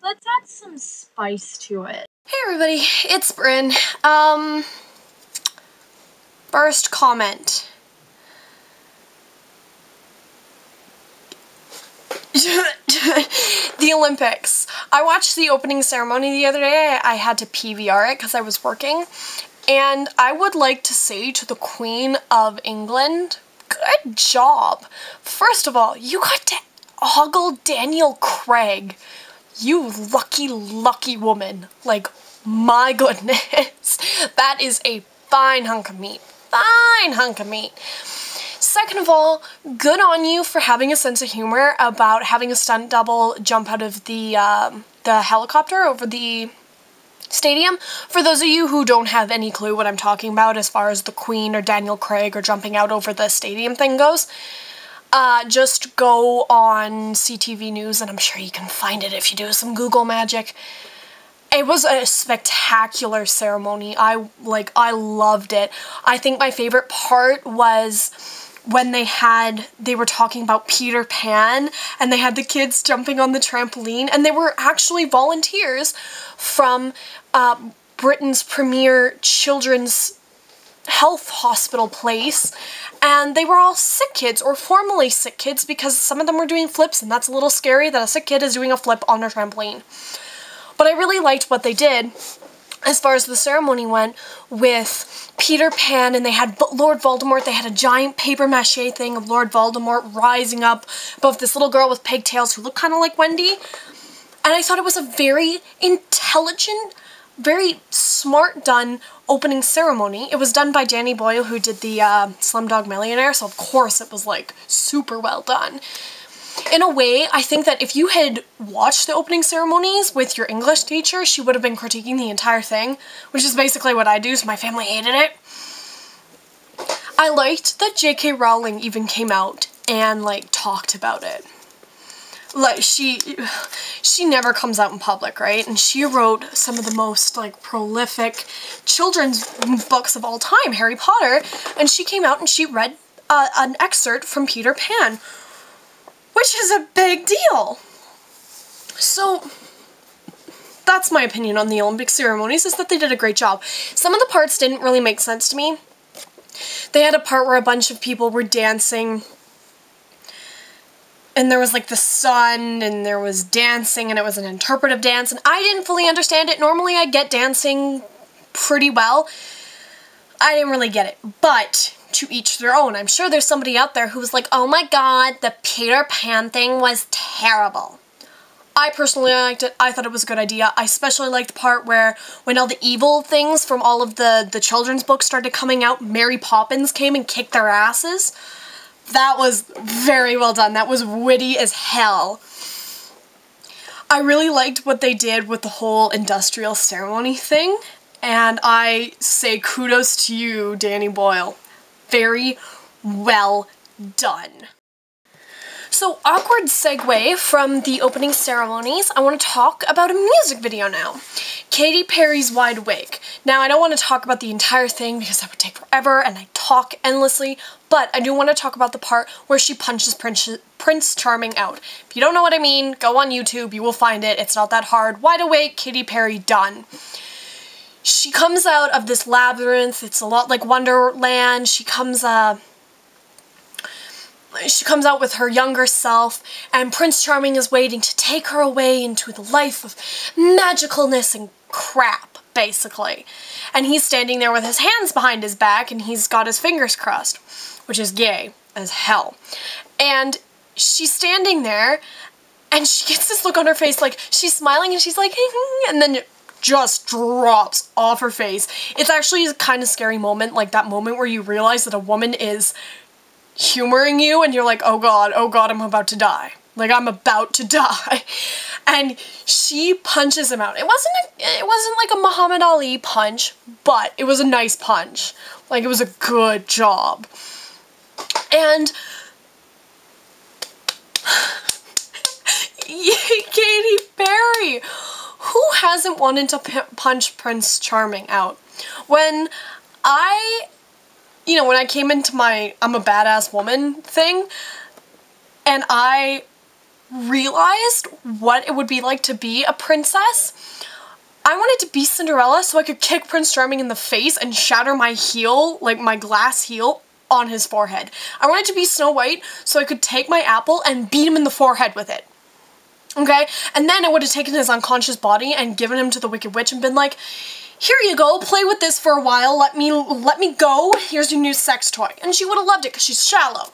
Let's add some spice to it. Hey everybody, it's Bryn. First comment. The Olympics. I watched the opening ceremony the other day. I had to PVR it because I was working. And I would like to say to the Queen of England, good job. First of all, you got to ogle Daniel Craig. You lucky, lucky woman. Like, my goodness. That is a fine hunk of meat. Fine hunk of meat. Second of all, good on you for having a sense of humor about having a stunt double jump out of the helicopter over the stadium. For those of you who don't have any clue what I'm talking about as far as the Queen or Daniel Craig or jumping out over the stadium thing goes, just go on CTV News and I'm sure you can find it if you do some Google magic. It was a spectacular ceremony. I loved it. I think my favorite part was when they were talking about Peter Pan and they had the kids jumping on the trampoline and they were actually volunteers from Britain's premier children's health hospital place, and they were all sick kids or formerly sick kids because some of them were doing flips, and that's a little scary that a sick kid is doing a flip on a trampoline. But I really liked what they did as far as the ceremony went with Peter Pan, and they had Lord Voldemort. They had a giant paper mache thing of Lord Voldemort rising up above this little girl with pigtails who looked kind of like Wendy. And I thought it was a very intelligent, very smart done opening ceremony. It was done by Danny Boyle, who did the Slumdog Millionaire, so of course it was like super well done. In a way, I think that if you had watched the opening ceremonies with your English teacher, she would have been critiquing the entire thing, which is basically what I do, so my family hated it. I liked that J.K. Rowling even came out and, like, talked about it. Like, she never comes out in public, right? And she wrote some of the most, like, prolific children's books of all time, Harry Potter, and she came out and she read an excerpt from Peter Pan, which is a big deal. So, that's my opinion on the Olympic ceremonies, is that they did a great job. Some of the parts didn't really make sense to me. They had a part where a bunch of people were dancing, and there was like the sun, and there was dancing, and it was an interpretive dance, and I didn't fully understand it. Normally I get dancing pretty well. I didn't really get it, but to each their own. I'm sure there's somebody out there who was like, oh my god, the Peter Pan thing was terrible. I personally liked it. I thought it was a good idea. I especially liked the part where when all the evil things from all of the children's books started coming out, Mary Poppins came and kicked their asses. That was very well done. That was witty as hell. I really liked what they did with the whole industrial ceremony thing, and I say kudos to you, Danny Boyle. Very well done. So, awkward segue from the opening ceremonies, I want to talk about a music video now. Katy Perry's Wide Awake. Now, I don't want to talk about the entire thing because that would take forever and I talk endlessly, but I do want to talk about the part where she punches Prince Charming out. If you don't know what I mean, go on YouTube, you will find it. It's not that hard. Wide Awake, Katy Perry, done. She comes out of this labyrinth. It's a lot like Wonderland. She comes out with her younger self, and Prince Charming is waiting to take her away into the life of magicalness and crap, basically. And he's standing there with his hands behind his back, and he's got his fingers crossed, which is gay as hell. And she's standing there, and she gets this look on her face, like, she's smiling, and she's like, and then just drops off her face. It's actually a kind of scary moment, like that moment where you realize that a woman is humoring you and you're like, oh god, I'm about to die. Like, I'm about to die. And she punches him out. It wasn't like a Muhammad Ali punch, but it was a nice punch. Like, it was a good job. And Katy Perry, who hasn't wanted to punch Prince Charming out? When I came into my I'm a badass woman thing, and I realized what it would be like to be a princess, I wanted to be Cinderella so I could kick Prince Charming in the face and shatter my heel, like my glass heel, on his forehead. I wanted to be Snow White so I could take my apple and beat him in the forehead with it. Okay? And then I would have taken his unconscious body and given him to the Wicked Witch and been like, here you go, play with this for a while, let me go, here's your new sex toy. And she would have loved it because she's shallow.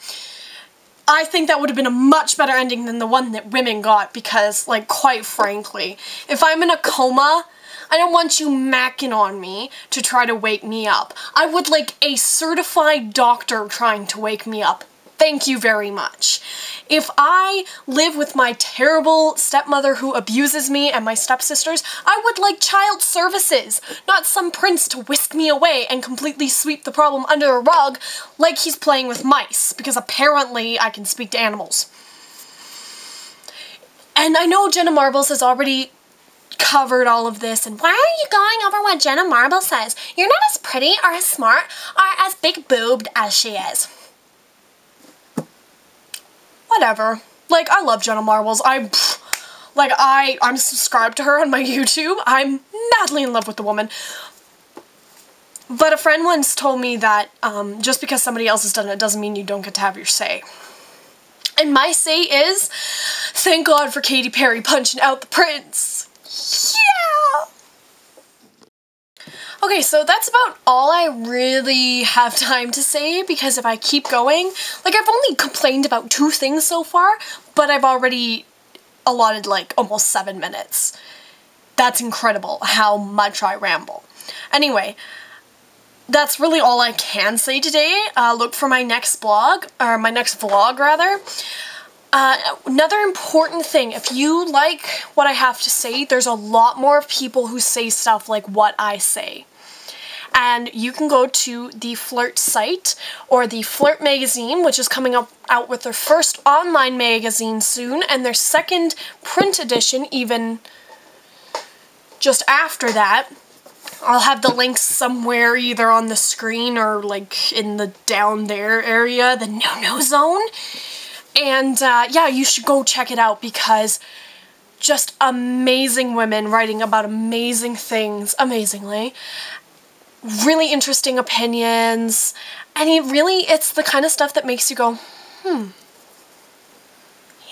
I think that would have been a much better ending than the one that women got because, like, quite frankly, if I'm in a coma, I don't want you macking on me to try to wake me up. I would like a certified doctor trying to wake me up. Thank you very much. If I live with my terrible stepmother who abuses me and my stepsisters, I would like child services, not some prince to whisk me away and completely sweep the problem under the rug like he's playing with mice, because apparently I can speak to animals. And I know Jenna Marbles has already covered all of this, and why are you going over what Jenna Marbles says? You're not as pretty or as smart or as big-boobed as she is. Whatever. Like, I love Jenna Marbles. I'm subscribed to her on my YouTube. I'm madly in love with the woman. But a friend once told me that just because somebody else has done it doesn't mean you don't get to have your say. And my say is, thank God for Katy Perry punching out the prince. Yeah! Okay, so that's about all I really have time to say, because if I keep going, like, I've only complained about 2 things so far, but I've already allotted, like, almost 7 minutes. That's incredible how much I ramble. Anyway, that's really all I can say today. Look for my next blog, or my next vlog, rather. Another important thing, if you like what I have to say, there's a lot more people who say stuff like what I say. And you can go to the Flurt site, or the Flurt magazine, which is coming out with their first online magazine soon, and their second print edition even just after that. I'll have the links somewhere either on the screen or like in the down there area, the no-no zone. And yeah, you should go check it out because just amazing women writing about amazing things, amazingly. Really interesting opinions, and it's the kind of stuff that makes you go,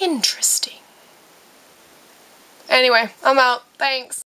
interesting. Anyway, I'm out. Thanks.